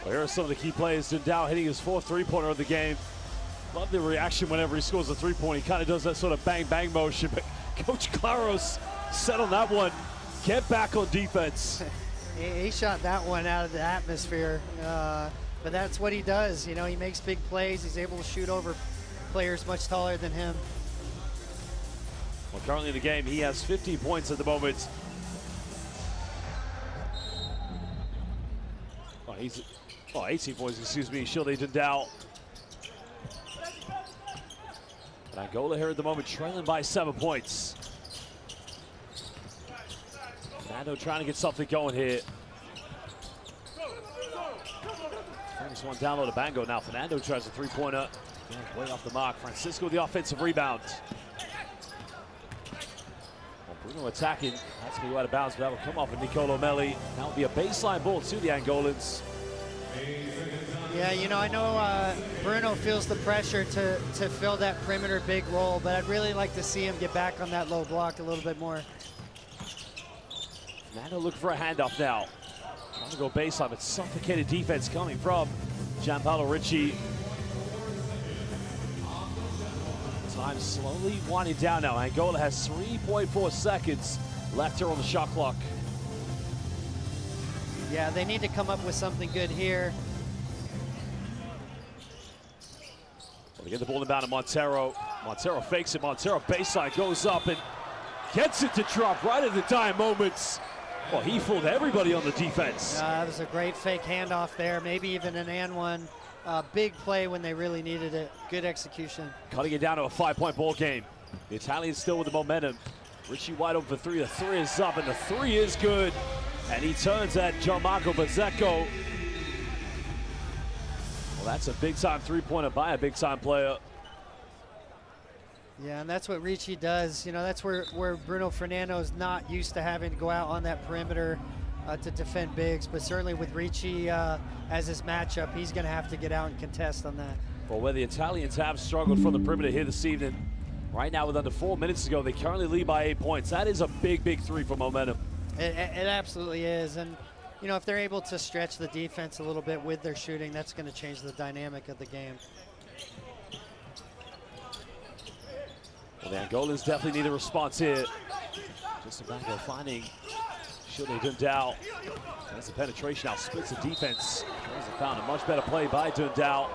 Well, here are some of the key plays. Dundao hitting his fourth three-pointer of the game. Love the reaction whenever he scores a three-point. He kind of does that sort of bang-bang motion, but Coach Claros settled that one. Get back on defense. He shot that one out of the atmosphere, but that's what he does. You know, he makes big plays. He's able to shoot over players much taller than him. Well, currently in the game, he has 15 points at the moment. Oh, 18 points, excuse me. Shilde Dundao. But Angola here at the moment, trailing by 7 points. Fernando trying to get something going here. First one down low to Bango. Now Fernando tries a three-pointer. Way off the mark. Francisco the offensive rebound. Well, Bruno attacking. That's going to go out of bounds, but that will come off of Nicolo Melli. That will be a baseline ball to the Angolans. Yeah, you know, I know Bruno feels the pressure to fill that perimeter big role, but I'd really like to see him get back on that low block a little bit more. Fernando looking for a handoff now. Trying to go baseline, but suffocated defense coming from Gianpaolo Ricci. Time slowly winding down now. Angola has 3.4 seconds left here on the shot clock. Yeah, they need to come up with something good here. Well, they get the ball inbound to Montero. Montero fakes it. Montero baseline goes up and gets it to drop right at the dying moments. Well, he fooled everybody on the defense. That was a great fake handoff there. Maybe even an and one. Big play when they really needed it. Good execution. Cutting it down to a 5-point ball game. The Italians still with the momentum. Ricci wide open for three. The three is up, and the three is good. And he turns at Gianmarco Bezzecco. Well, that's a big-time three-pointer by a big-time player. Yeah, and that's what Ricci does. You know, that's where Bruno Fernando is not used to having to go out on that perimeter to defend bigs. But certainly with Ricci as his matchup, he's going to have to get out and contest on that. Well, where the Italians have struggled from the perimeter here this evening, right now with under 4 minutes to go, they currently lead by 8 points. That is a big, big three for momentum. It absolutely is. And, you know, if they're able to stretch the defense a little bit with their shooting, that's going to change the dynamic of the game. Well, the Angolans definitely need a response here. Just about to go finding Shilde Dundao. That's the penetration now, splits the defense. Found a much better play by Dundao.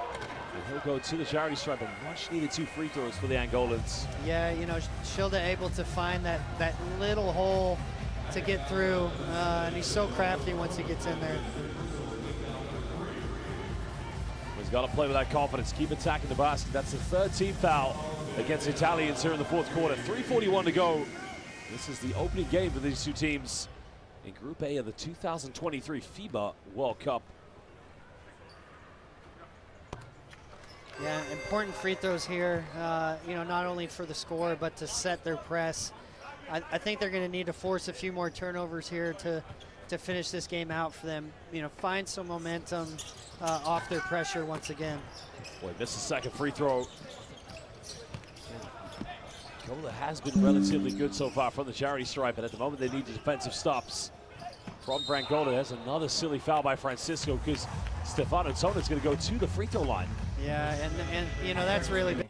And he'll go to the charity stripe, and much needed 2 free throws for the Angolans. Yeah, you know, Shilde able to find that little hole to get through, and he's so crafty once he gets in there. He's got to play with that confidence, keep attacking the basket. That's the 3rd team foul against the Italians here in the 4th quarter. 3:41 to go. This is the opening game for these two teams in Group A of the 2023 FIBA World Cup. Yeah, important free throws here, you know, not only for the score, but to set their press. I think they're going to need to force a few more turnovers here to finish this game out for them. You know, find some momentum off their pressure once again. Boy, missed the 2nd free throw. Angola has been relatively good so far from the charity stripe, and at the moment they need the defensive stops from Angola. There's another silly foul by Francisco because Stefano Tona is going to go to the free throw line. Yeah, and you know, that's really big.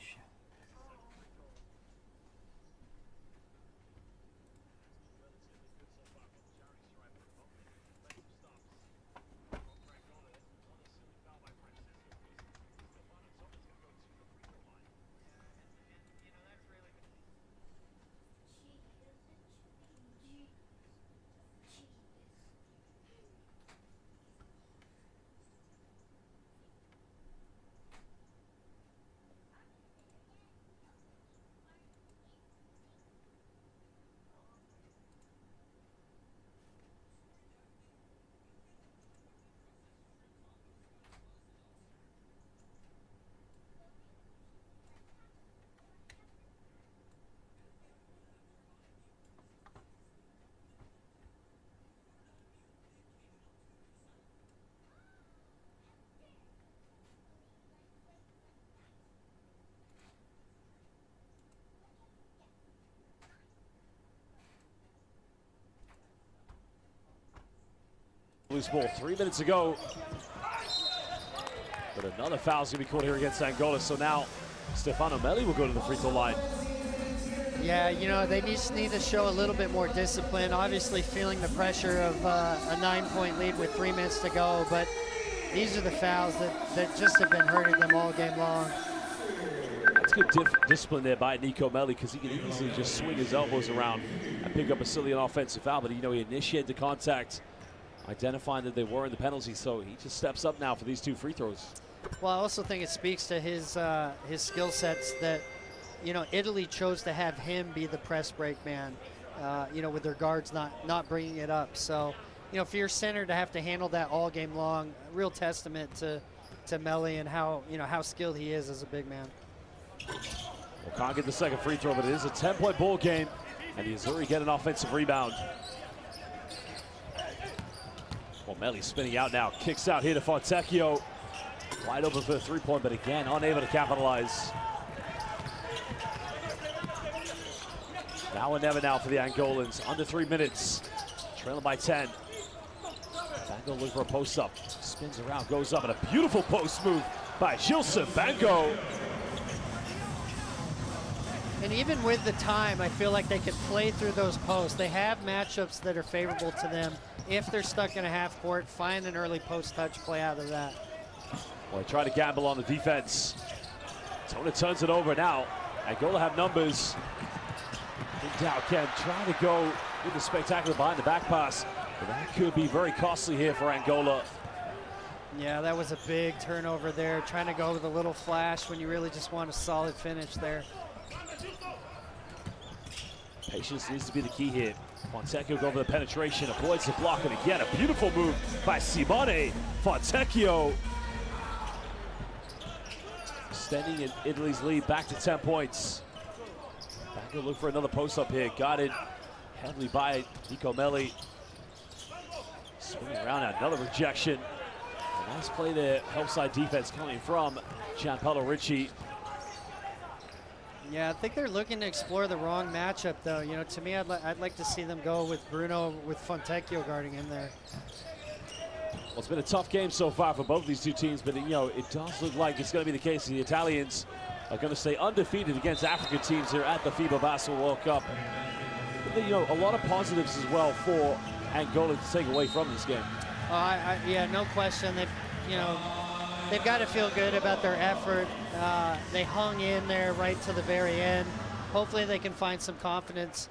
Loose ball, 3 minutes to go. But another foul's going to be called here against Angola. So now Stefano Melli will go to the free throw line. Yeah, you know, they just need to show a little bit more discipline. Obviously feeling the pressure of a 9-point lead with 3 minutes to go, but these are the fouls that just have been hurting them all game long. That's good discipline there by Nico Melli, because he can easily just swing his elbows around and pick up a silly offensive foul, but you know, he initiated the contact, identifying that they were in the penalty, so he just steps up now for these 2 free throws. Well, I also think it speaks to his skill sets that, you know, Italy chose to have him be the press break man, you know, with their guards not bringing it up. So, you know, for your center to have to handle that all game long, a real testament to Melli and how, you know, how skilled he is as a big man. Well, can't get the second free throw, but it is a 10-point ball game, and he's already getting an offensive rebound. Well, Melli spinning out now, kicks out here to Fontecchio. Wide open for a 3-point, but again, unable to capitalize. Now or never now for the Angolans. Under 3 minutes, trailing by 10. Bango looking for a post-up. Spins around, goes up, and a beautiful post move by Gilson Bango. And even with the time, I feel like they could play through those posts. They have matchups that are favorable to them. If they're stuck in a half court, find an early post touch play out of that. Well, they try to gamble on the defense. Tona turns it over now. Angola have numbers. Dow can try to go with the spectacular behind the back pass, but that could be very costly here for Angola. Yeah, that was a big turnover there, trying to go with a little flash when you really just want a solid finish there. Patience needs to be the key here. Fontecchio go over the penetration, avoids the block, and again, a beautiful move by Simone Fontecchio. Extending Italy's lead back to 10 points. Bango look for another post-up here, guarded heavily by Nico Melli. Swinging around at another rejection. A nice play there, help side defense coming from Gianpaolo Ricci. Yeah, I think they're looking to explore the wrong matchup, though. You know, to me, I'd like to see them go with Bruno, with Fontecchio guarding him there. Well, it's been a tough game so far for both these two teams, but you know, it does look like it's going to be the case. The Italians are going to stay undefeated against African teams here at the FIBA Basketball World Cup. But, you know, a lot of positives as well for Angola to take away from this game. Yeah, no question. They've got to feel good about their effort. They hung in there right to the very end. Hopefully they can find some confidence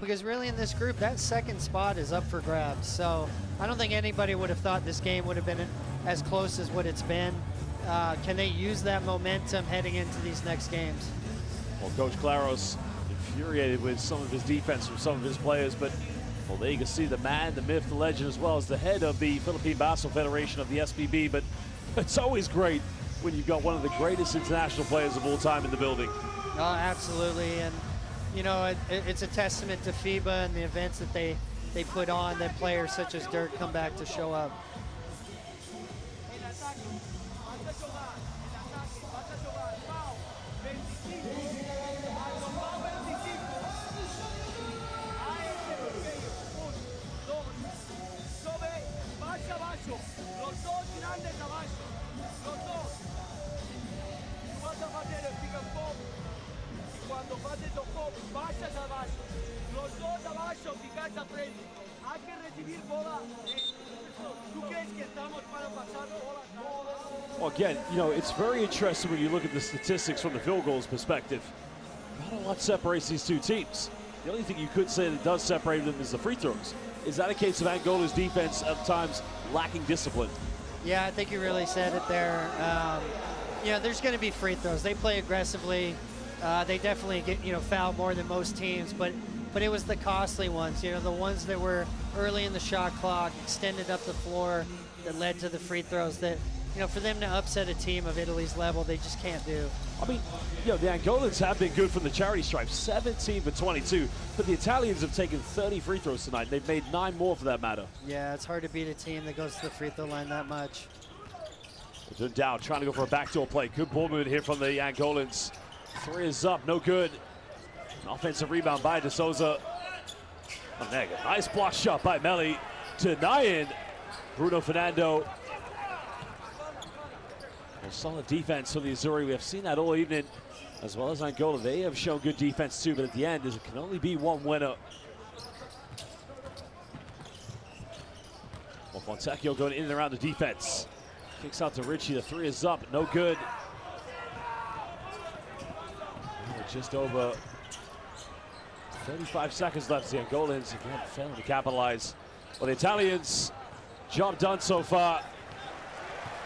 because really in this group, that second spot is up for grabs. So I don't think anybody would have thought this game would have been as close as what it's been. Can they use that momentum heading into these next games? Well, Coach Claros infuriated with some of his defense from some of his players, but well, there you can see the man, the myth, the legend, as well as the head of the Philippine Basketball Federation of the SBB. But it's always great when you've got one of the greatest international players of all time in the building. Oh, absolutely. And, you know, it's a testament to FIBA and the events that they put on that players such as Dirk come back to show up. Well, again, you know, it's very interesting when you look at the statistics from the field goals perspective. Not a lot separates these two teams. The only thing you could say that does separate them is the free throws. Is that a case of Angola's defense at times lacking discipline? Yeah, I think you really said it there. You know, there's going to be free throws. They play aggressively. They definitely get, you know, foul more than most teams, but it was the costly ones, you know, the ones that were early in the shot clock, extended up the floor, that led to the free throws that, you know, for them to upset a team of Italy's level, they just can't do. I mean, you know, the Angolans have been good from the charity stripe, 17 for 22, but the Italians have taken 30 free throws tonight. They've made 9 more for that matter. Yeah, it's hard to beat a team that goes to the free throw line that much. Down, trying to go for a backdoor play. Good ball movement here from the Angolans. 3 is up, no good. An offensive rebound by De Souza. Nice block shot by Melli, denying Bruno Fernando. A solid defense for the Azzurri. We have seen that all evening, as well as Angola. They have shown good defense too, but at the end, there can only be one winner. Well, Fontecchio going in and around the defense. Kicks out to Richie. The three is up. No good. Just over 35 seconds left. The Angolans again failing to capitalize. Well, the Italians, job done so far.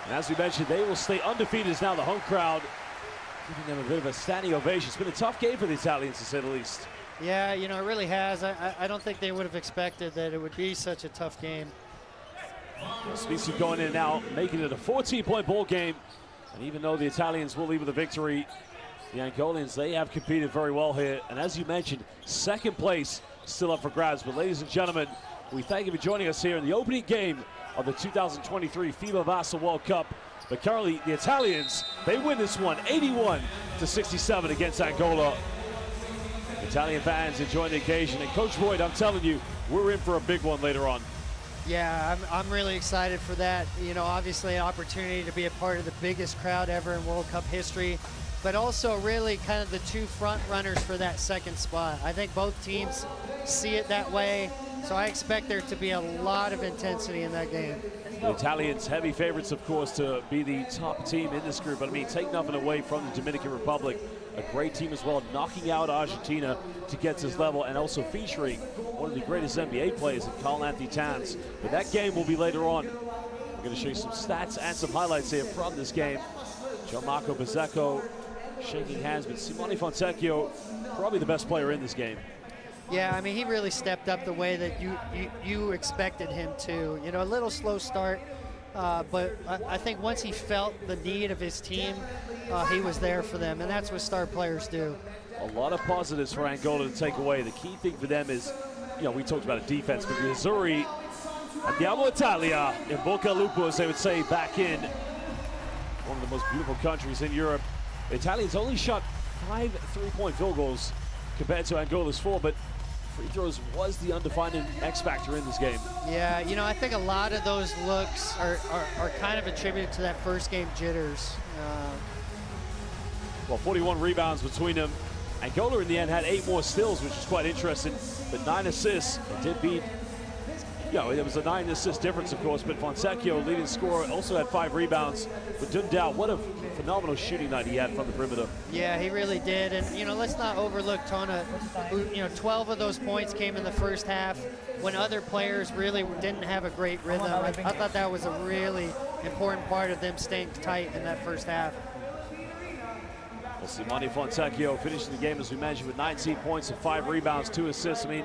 And as we mentioned, they will stay undefeated as now the home crowd giving them a bit of a standing ovation. It's been a tough game for the Italians, to say the least. Yeah, you know, it really has. I don't think they would have expected that it would be such a tough game. Smisu going in now, making it a 14-point ball game. And even though the Italians will leave with a victory, the Angolans, they have competed very well here. And as you mentioned, second place still up for grabs. But ladies and gentlemen, we thank you for joining us here in the opening game of the 2023 FIBA Basketball World Cup. But currently, the Italians, they win this one 81-67 against Angola. Italian fans enjoying the occasion. And Coach Boyd, I'm telling you, we're in for a big one later on. Yeah, I'm really excited for that. You know, obviously an opportunity to be a part of the biggest crowd ever in World Cup history, but also really kind of the two front runners for that second spot. I think both teams see it that way, so I expect there to be a lot of intensity in that game. The Italians, heavy favorites, of course, to be the top team in this group, but I mean, take nothing away from the Dominican Republic. A great team as well, knocking out Argentina to get to this level, and also featuring one of the greatest NBA players in Karl-Anthony Towns. But that game will be later on. We're going to show you some stats and some highlights here from this game. Gianmarco Bezzecco shaking hands with Simone Fontecchio, probably the best player in this game. Yeah, I mean, he really stepped up the way that you expected him to. You know, a little slow start, but I think once he felt the need of his team, he was there for them, and that's what star players do. A lot of positives for Angola to take away. The key thing for them is, you know, we talked about a defense, but the Azzurri, Andiamo Italia, in Bocca Lupo, as they would say back in one of the most beautiful countries in Europe. The Italians only shot 5 3-point field goals compared to Angola's 4, but free throws was the undefined X factor in this game. Yeah, you know, I think a lot of those looks are kind of attributed to that first game jitters. Well, 41 rebounds between them. Angola in the end had 8 more steals, which is quite interesting, but 9 assists. It did beat, you know, it was a 9 assist difference, of course, but Fontecchio, leading scorer, also had 5 rebounds. But Dundao, what a phenomenal shooting night he had from the perimeter. Yeah, he really did. And, you know, let's not overlook Tona, who, you know, 12 of those points came in the first half when other players really didn't have a great rhythm. I thought that was a really important part of them staying tight in that first half. Well, Simone Fontecchio finishing the game, as we mentioned, with 19 points and 5 rebounds, 2 assists. I mean,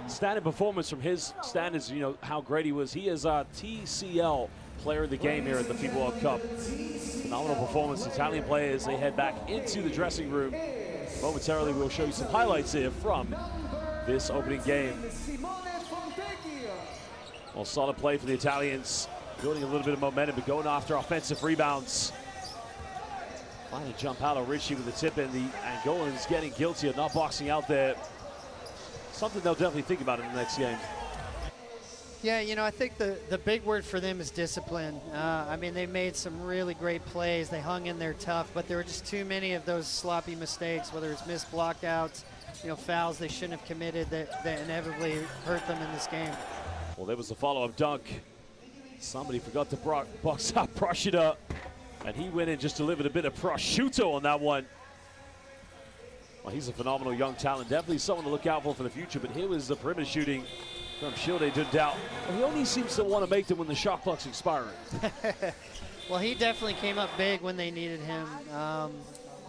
standing performance from his standards, you know, how great he was. He is our TCL player of the game here at the FIBA World Cup. Phenomenal performance. Italian players, they head back into the dressing room. Momentarily, we'll show you some highlights here from this opening game. Well, solid play for the Italians, building a little bit of momentum, but going after offensive rebounds. Finally jump out of Richie with the tip in. The Angolans getting guilty of not boxing out there. Something they'll definitely think about in the next game. Yeah, you know, I think the big word for them is discipline. I mean, they made some really great plays. They hung in there tough, but there were just too many of those sloppy mistakes, whether it's missed blockouts, you know, fouls they shouldn't have committed that inevitably hurt them in this game. Well, there was a follow-up dunk. Somebody forgot to box out Proshida, and he went in, just delivered a bit of prosciutto on that one. Well, he's a phenomenal young talent, definitely someone to look out for the future, but here was the perimeter shooting from Shilde Dundao. Well, he only seems to want to make them when the shot clock's expiring. Well, he definitely came up big when they needed him.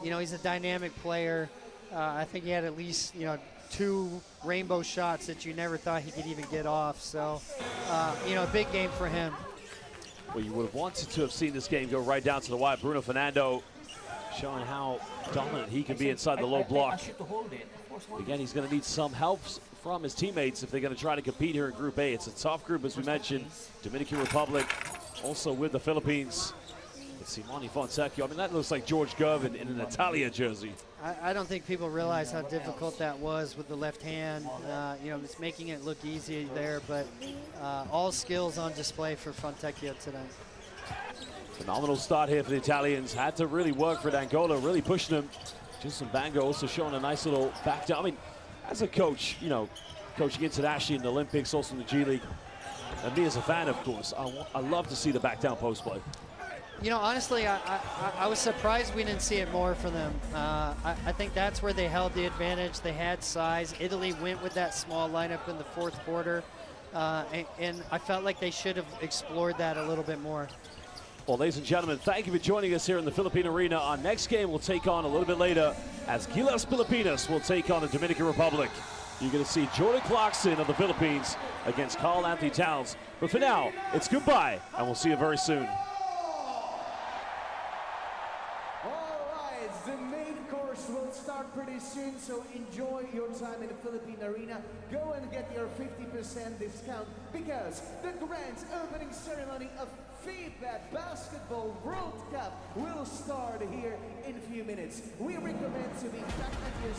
You know, he's a dynamic player. I think he had at least, you know, 2 rainbow shots that you never thought he could even get off. So, you know, a big game for him. Well, you would have wanted to have seen this game go right down to the wire. Bruno Fernando showing how dominant he can be inside the low block. Again, he's going to need some help from his teammates if they're going to try to compete here in Group A. It's a tough group, as we mentioned. Dominican Republic, also with the Philippines. It's Simone Fontecchio. I mean, that looks like George Gov in an Italia jersey. I don't think people realize how difficult that was with the left hand. You know, it's making it look easy there, but all skills on display for Fontecchio tonight. Phenomenal start here for the Italians. Had to really work for Angola, really pushing them. Just Bango also showing a nice little back down. I mean, as a coach, you know, coaching internationally in the Olympics, also in the G League, and me as a fan, of course, I love to see the back down post play. You know, honestly, I was surprised we didn't see it more from them. I think that's where they held the advantage. They had size. Italy went with that small lineup in the fourth quarter, and I felt like they should have explored that a little bit more. Well, ladies and gentlemen, thank you for joining us here in the Philippine Arena. Our next game we'll take on a little bit later as Gilas Pilipinas will take on the Dominican Republic. You're going to see Jordan Clarkson of the Philippines against Carl Anthony Towns. But for now, it's goodbye, and we'll see you very soon. The main course will start pretty soon, so enjoy your time in the Philippine Arena. Go and get your 50% discount because the grand opening ceremony of FIBA Basketball World Cup will start here in a few minutes. We recommend to be back at your